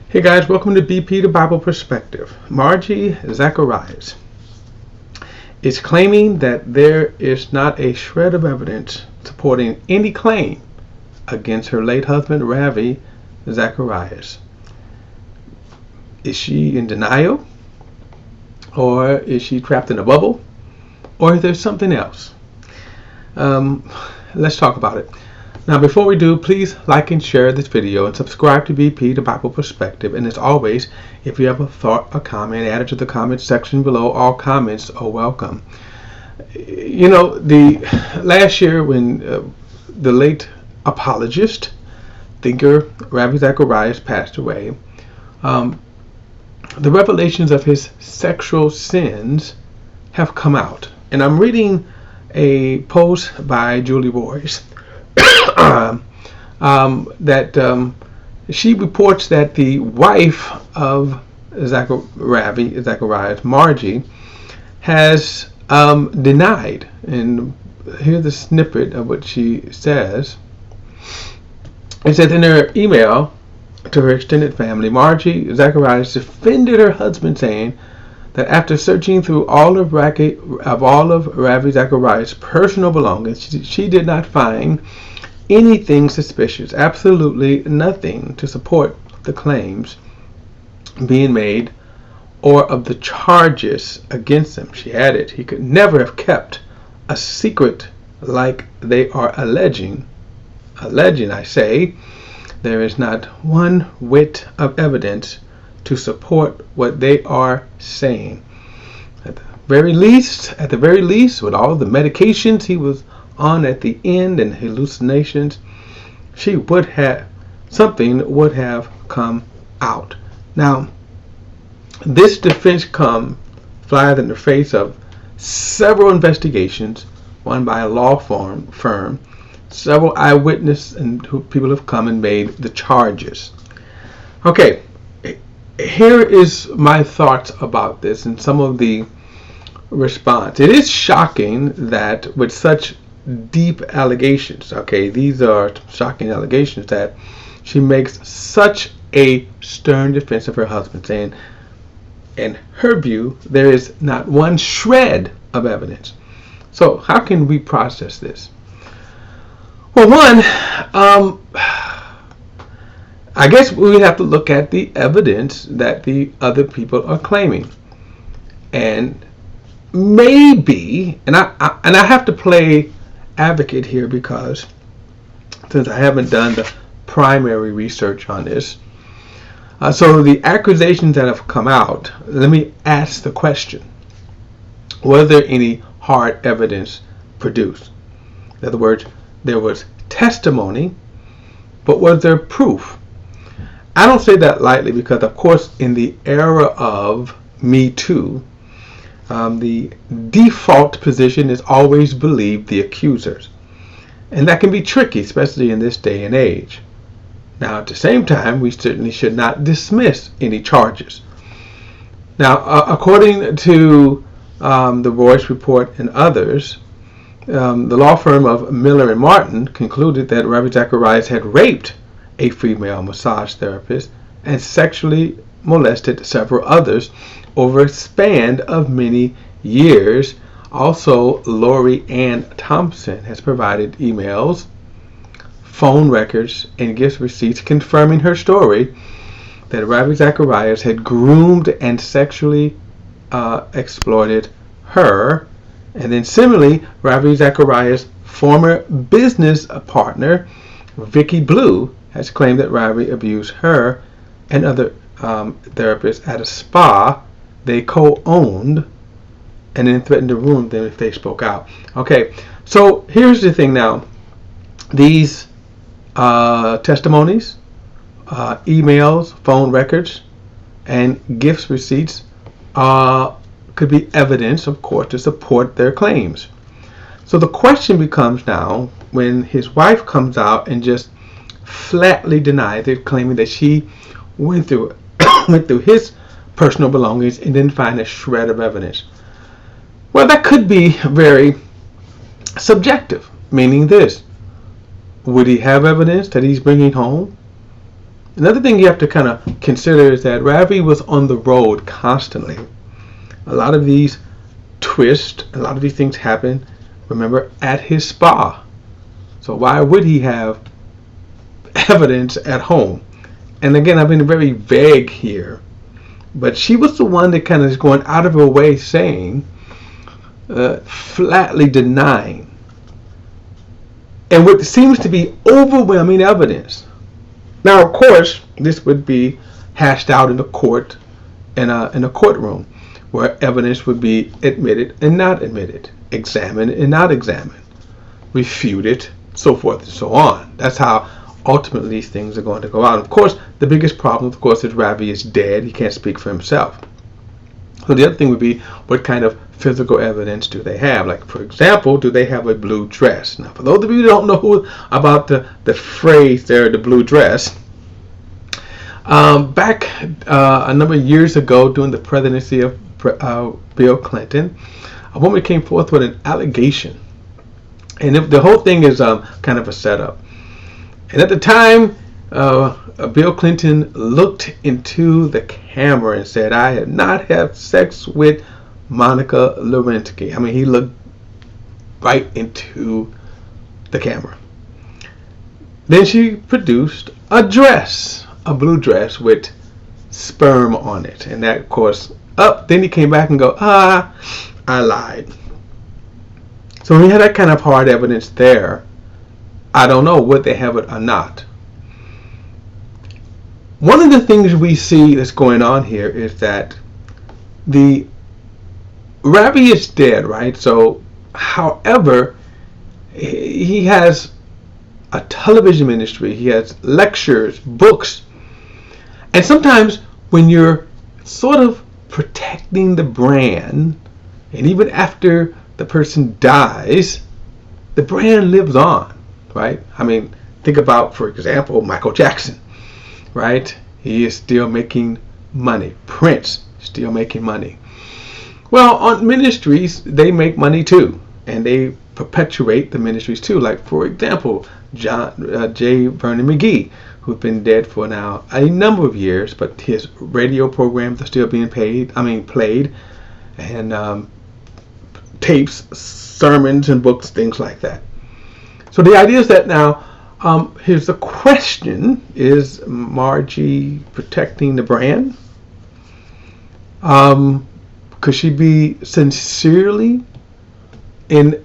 Hey guys, welcome to BP the Bible Perspective. Margie Zacharias is claiming that there is not a shred of evidence supporting any claim against her late husband, Ravi Zacharias. Is she in denial? Or is she trapped in a bubble? Or is there something else? Let's talk about it. Now, before we do, please like and share this video and subscribe to BP, the Bible Perspective. And as always, if you have a thought, a comment, add it to the comment section below. All comments are welcome. You know, the last year when the late apologist, thinker, Ravi Zacharias passed away, the revelations of his sexual sins have come out. And I'm reading a post by Julie Royce. That she reports that the wife of Ravi Zacharias, Margie, has denied. And here's the snippet of what she says. It says in her email to her extended family, Margie Zacharias defended her husband, saying that after searching through all of Ravi Zacharias' personal belongings, she did not find anything suspicious, absolutely nothing to support the claims being made or of the charges against him. She added, he could never have kept a secret like they are alleging, I say. There is not one whit of evidence to support what they are saying. At the very least, with all the medications he was on at the end and hallucinations, something would have come out. Now, this defense flies in the face of several investigations, one by a law firm, several eyewitnesses, and people have come and made the charges. Okay, here is my thoughts about this and some of the response. It is shocking that with such deep allegations, these are shocking allegations, that she makes such a stern defense of her husband, saying in her view there is not one shred of evidence. So how can we process this? Well, one, I guess we have to look at the evidence that the other people are claiming, and maybe, and I have to play advocate here, because since I haven't done the primary research on this, so the accusations that have come out, let me ask the question: was there any hard evidence produced? In other words, there was testimony, but was there proof? I don't say that lightly, because of course in the era of Me Too, the default position is always believe the accusers. And that can be tricky, especially in this day and age. Now, at the same time, we certainly should not dismiss any charges. Now, according to the Royce report and others, the law firm of Miller and Martin concluded that Ravi Zacharias had raped a female massage therapist and sexually molested several others over a span of many years. Also, Lori Ann Thompson has provided emails, phone records, and gift receipts confirming her story that Ravi Zacharias had groomed and sexually exploited her. And then similarly, Ravi Zacharias' former business partner, Vicky Blue, has claimed that Ravi abused her and other therapists at a spa they co-owned, and then threatened to ruin them if they spoke out. Okay, so here's the thing now. These testimonies, emails, phone records, and gifts receipts could be evidence, of course, to support their claims. So the question becomes now, when his wife comes out and just flatly denies it, claiming that she went through his personal belongings and didn't find a shred of evidence. Well, that could be very subjective, meaning this: would he have evidence that he's bringing home Another thing you have to kind of consider is that Ravi was on the road constantly. A lot of these twists, a lot of these things happen, remember, at his spa. So why would he have evidence at home? And again, I've been very vague here, but she was the one that kind of is going out of her way saying, flatly denying, and what seems to be overwhelming evidence. Now, of course, this would be hashed out in the court, in a courtroom, where evidence would be admitted and not admitted, examined and not examined, refuted, so forth and so on. That's how ultimately these things are going to go out. Of course, the biggest problem, of course, is Ravi is dead. He can't speak for himself. So the other thing would be, what kind of physical evidence do they have? Like, for example, do they have a blue dress? Now, for those of you who don't know about the phrase there, the blue dress, back a number of years ago during the presidency of Bill Clinton, a woman came forth with an allegation. And the whole thing is kind of a setup. And at the time, Bill Clinton looked into the camera and said, "I had not had sex with Monica Lewinsky." I mean, he looked right into the camera. Then she produced a dress, a blue dress with sperm on it. And that, of course, then he came back and go, I lied. So we had that kind of hard evidence there. I don't know would they have it or not. One of the things we see that's going on here is that the Ravi is dead, right? So, however, he has a television ministry. He has lectures, books. And sometimes when you're sort of protecting the brand, and even after the person dies, the brand lives on, right? I mean, think about, for example, Michael Jackson, right? He is still making money. Prince, still making money. Well, on ministries, they make money too, and they perpetuate the ministries too. Like, for example, J. Vernon McGee, who's been dead for now a number of years, but his radio programs are still being played, and tapes, sermons, and books, things like that. So the idea is that now, here's the question: is Margie protecting the brand? Could she be sincerely is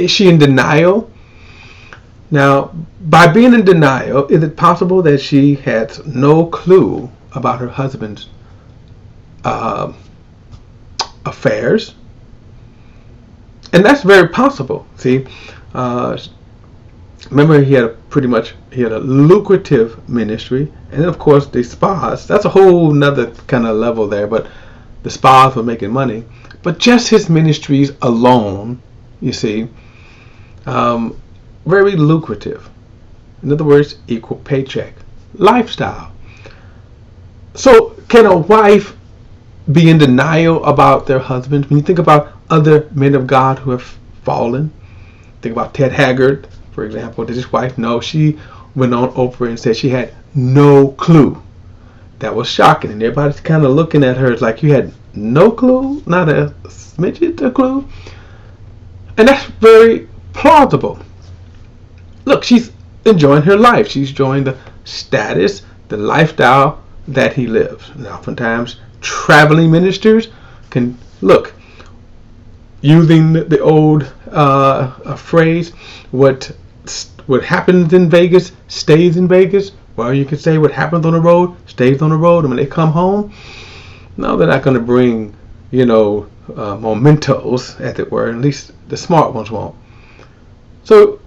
she in denial? Now, by being in denial, is it possible that she had no clue about her husband's affairs? And that's very possible. See, remember, he had a lucrative ministry, and then of course the spas. That's a whole nother kind of level there. But the spas were making money. But just his ministries alone, you see, very lucrative. In other words, equal paycheck, lifestyle. So can a wife be in denial about their husband? When you think about other men of God who have fallen, think about Ted Haggard, for example. Did his wife know? She went on Oprah and said she had no clue. That was shocking, and everybody's kind of looking at her like, you had no clue, not a smidget of clue. And that's very plausible. Look, she's enjoying her life. She's enjoying the status, the lifestyle that he lives. And oftentimes, traveling ministers can look. Using the old phrase, what happens in Vegas stays in Vegas. Well, you could say what happens on the road stays on the road. And when they come home, no, they're not going to bring, mementos, as it were. At least the smart ones won't. So,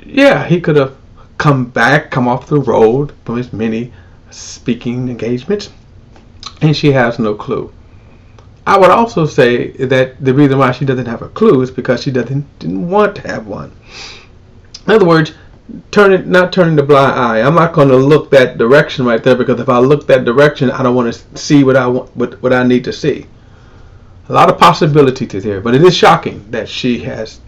yeah, he could have come off the road from his many speaking engagements, and she has no clue. I would also say that the reason why she doesn't have a clue is because she didn't want to have one. In other words, not turning the blind eye. I'm not going to look that direction right there, because if I look that direction, I don't want to see what I need to see. A lot of possibilities here, but it is shocking that she has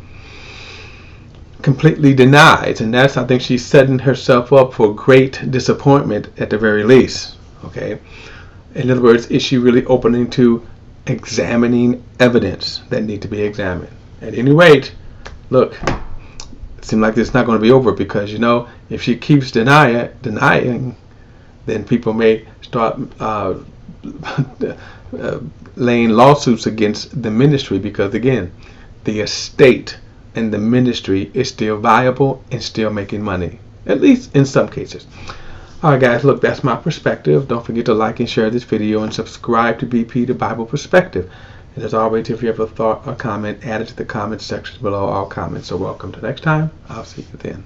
completely denies, and that's, I think she's setting herself up for great disappointment at the very least. Okay, in other words, is she really opening to examining evidence that need to be examined? At any rate, look, it seems like it's not going to be over, because if she keeps denying, then people may start laying lawsuits against the ministry, because again, the estate and the ministry is still viable and still making money, at least in some cases. Alright guys, look, that's my perspective. Don't forget to like and share this video and subscribe to BP The Bible Perspective. And as always, if you have a thought or comment, add it to the comment section below. All comments are welcome. Till next time, I'll see you then.